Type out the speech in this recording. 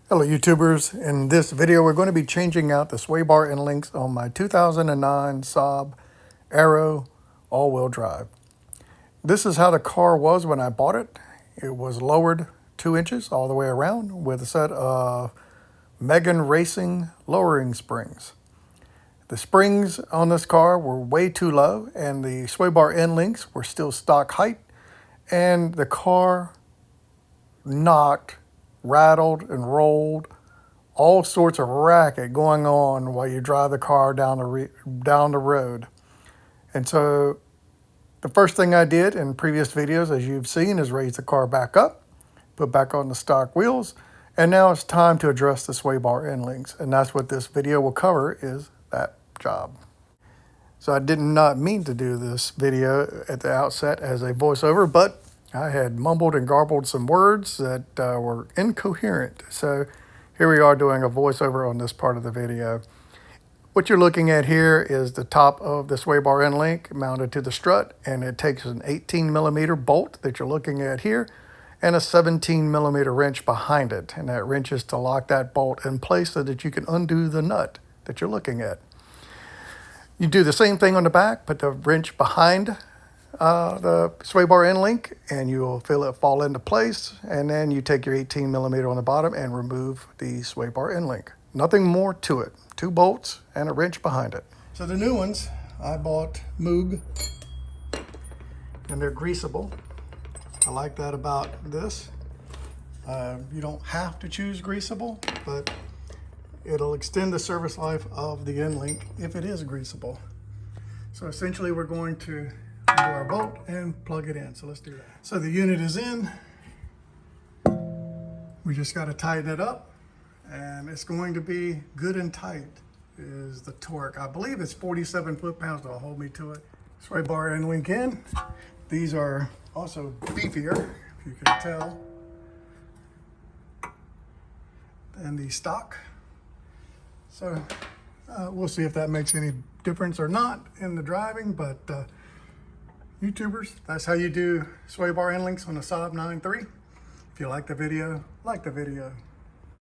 Hello YouTubers, in this video we're going to be changing out the sway bar end links on my 2009 Saab Aero all-wheel drive. This is how the car was when I bought it. It was lowered 2 inches all the way around with a set of Megan Racing lowering springs. The springs on this car were way too low and the sway bar end links were still stock height, and the car knocked, rattled and rolled, all sorts of racket going on while you drive the car down the road. And so the first thing I did in previous videos, as you've seen, is raise the car back up, put back on the stock wheels, and now it's time to address the sway bar end links. And that's what this video will cover, is that job. So I did not mean to do this video at the outset as a voiceover, but I had mumbled and garbled some words that were incoherent. So here we are doing a voiceover on this part of the video. What you're looking at here is the top of the sway bar end link mounted to the strut, and it takes an 18mm bolt that you're looking at here and a 17mm wrench behind it. And that wrench is to lock that bolt in place so that you can undo the nut that you're looking at. You do the same thing on the back, put the wrench behind the sway bar end link, and you will feel it fall into place, and then you take your 18mm on the bottom and remove the sway bar end link. Nothing more to it. 2 bolts and a wrench behind it. So the new ones, I bought Moog, and they're greasable. I like that about this. You don't have to choose greasable, but it'll extend the service life of the end link if it is greasable. So essentially we're going to do our bolt and plug it in. So let's do that. So the unit is in. We just got to tighten it up, and it's going to be good and tight is the torque. I believe it's 47 foot-pounds to hold me to it. Sway bar end link in. These are also beefier, if you can tell, than the stock. So we'll see if that makes any difference or not in the driving, but YouTubers, that's how you do sway bar end links on a Saab 9.3. If you like the video, like the video.